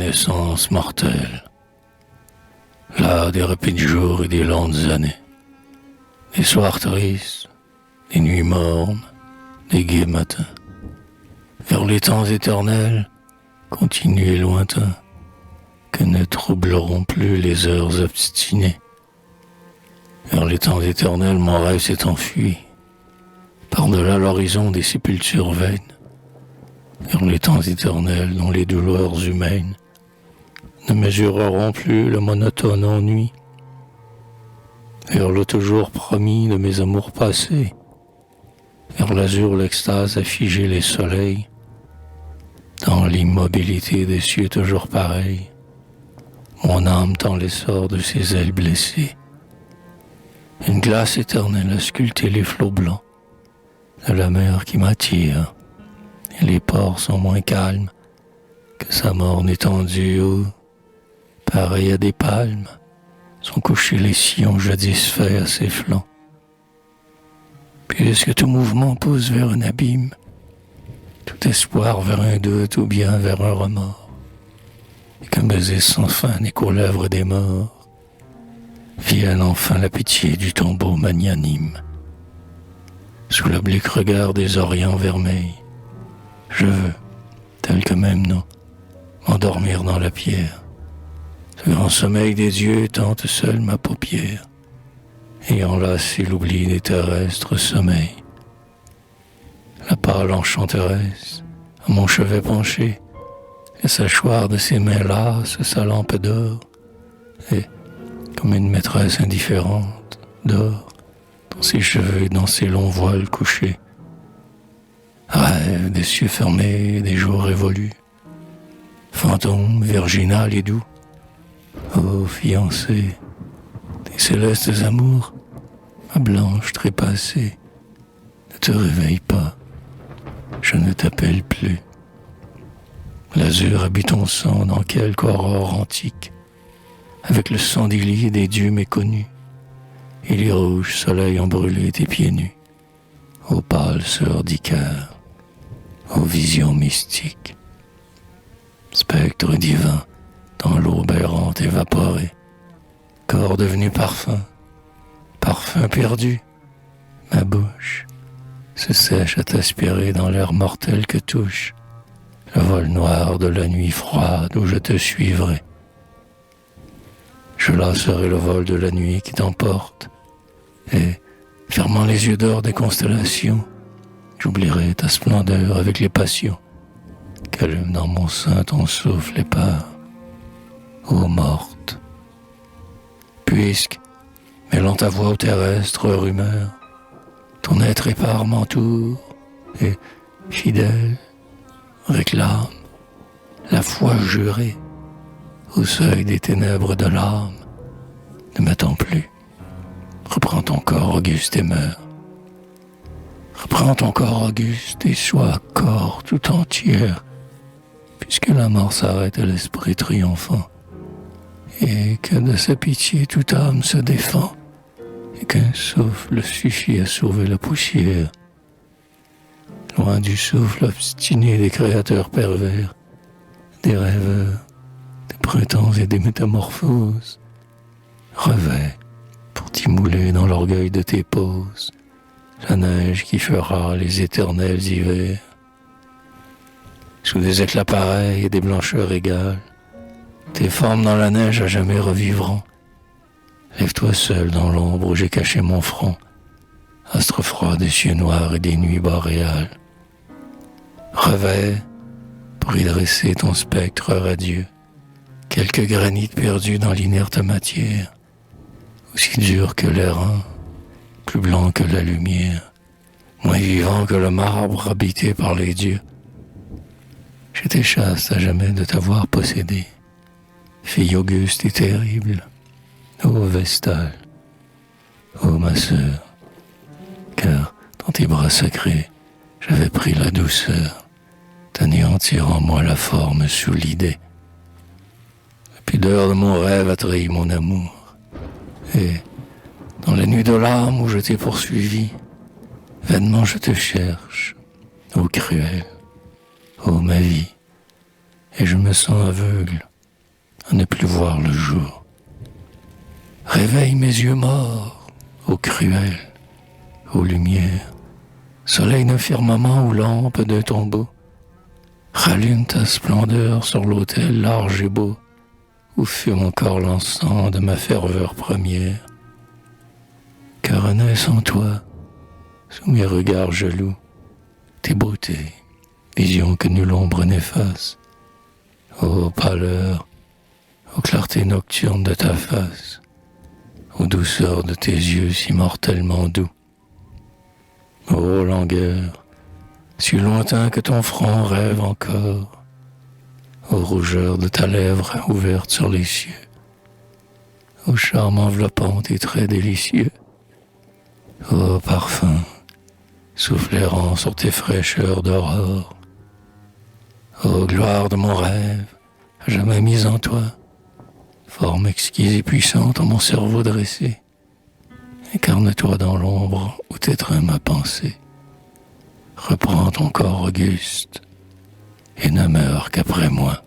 naissance mortelle. Là, des rapides jours et des lentes années. Des soirs tristes, des nuits mornes, des gais matins. Vers les temps éternels, continus et lointains, que ne troubleront plus les heures obstinées. Vers les temps éternels, mon rêve s'est enfui, par-delà l'horizon des sépultures vaines. Vers les temps éternels, dont les douleurs humaines ne mesureront plus le monotone ennui. Vers le toujours promis de mes amours passés, vers l'azur, l'extase a figé les soleils, dans l'immobilité des cieux toujours pareils, mon âme tend l'essor de ses ailes blessées. Une glace éternelle a sculpté les flots blancs de la mer qui m'attire, et les ports sont moins calmes que sa morne étendue où, pareil à des palmes, sont couchés les sillons jadis faits à ses flancs. Puisque tout mouvement pousse vers un abîme, tout espoir vers un doute ou bien vers un remords, et qu'un baiser sans fin n'est qu'aux lèvres des morts, vienne enfin la pitié du tombeau magnanime. Sous l'oblique regard des orients vermeils, je veux, tel que même non, m'endormir dans la pierre. Ce grand sommeil des dieux tente seul ma paupière, et enlacer l'oubli des terrestres sommeils. La pâle enchanteresse, à mon chevet penché, et s'achoir de ses mains lasses sa lampe d'or, et, comme une maîtresse indifférente, dort dans ses cheveux et dans ses longs voiles couchés. Rêve des cieux fermés, des jours révolus, fantôme virginal et doux, ô fiancée, des célestes amours, ma blanche trépassée, ne te réveille pas, je ne t'appelle plus. L'azur habite ton sang dans quelque aurore antique, avec le sang des lits des dieux méconnus, et les rouges soleils ont brûlé tes pieds nus, ô pâle sœur d'Icare, ô visions mystiques. Spectre divin, dans l'aube errante évaporée, corps devenu parfum, parfum perdu, ma bouche se sèche à t'aspirer dans l'air mortel que touche le vol noir de la nuit froide où je te suivrai. Je lasserai le vol de la nuit qui t'emporte, et, fermant les yeux d'or des constellations, j'oublierai ta splendeur avec les passions qu'allume dans mon sein ton souffle épars, ô morte. Puisque, mêlant ta voix aux terrestres rumeurs, ton être épars m'entoure, et, fidèle, réclame la foi jurée au seuil des ténèbres de l'âme. Ne m'attends plus, reprends ton corps auguste et meurs. Reprends ton corps auguste et sois corps tout entière, puisque la mort s'arrête à l'esprit triomphant, et que de sa pitié toute âme se défend, et qu'un souffle suffit à sauver la poussière. Loin du souffle obstiné des créateurs pervers, des rêveurs, des printemps et des métamorphoses, revêt, pour t'y mouler dans l'orgueil de tes poses, la neige qui fera les éternels hivers. Sous des éclats pareils et des blancheurs égales, tes formes dans la neige à jamais revivront. Lève-toi seul dans l'ombre où j'ai caché mon front, astre froid des cieux noirs et des nuits boréales. Revêt, pour y dresser ton spectre radieux, quelques granits perdus dans l'inerte matière, aussi dur que l'airain, plus blanc que la lumière, moins vivant que le marbre habité par les dieux. J'étais chaste à jamais de t'avoir possédée, fille auguste et terrible, ô Vestale, ô ma sœur, car dans tes bras sacrés, j'avais pris la douceur d'anéantir en moi la forme sous l'idée. La pudeur de mon rêve a trahi mon amour, et dans la nuit de larmes où je t'ai poursuivi, vainement je te cherche, ô cruel, ô ma vie, et je me sens aveugle à ne plus voir le jour. Réveille mes yeux morts, ô cruel, ô lumière, soleil d'un firmament ou lampe d'un tombeau. Rallume ta splendeur sur l'autel large et beau, où fume encore l'encens de ma ferveur première. Que renaissent en toi, sous mes regards jaloux, tes beautés, visions que nulle ombre n'efface. Ô pâleur, aux clartés nocturnes de ta face, aux douceurs de tes yeux si mortellement doux. Ô langueur, si lointain que ton front rêve encore, aux rougeurs de ta lèvre ouverte sur les cieux, au charme enveloppant tes traits délicieux, ô parfum soufflérant sur tes fraîcheurs d'aurore, ô gloire de mon rêve, à jamais mise en toi, forme exquise et puissante en mon cerveau dressé, incarne-toi dans l'ombre où t'étreint ma pensée. Reprends ton corps auguste et ne meurs qu'après moi.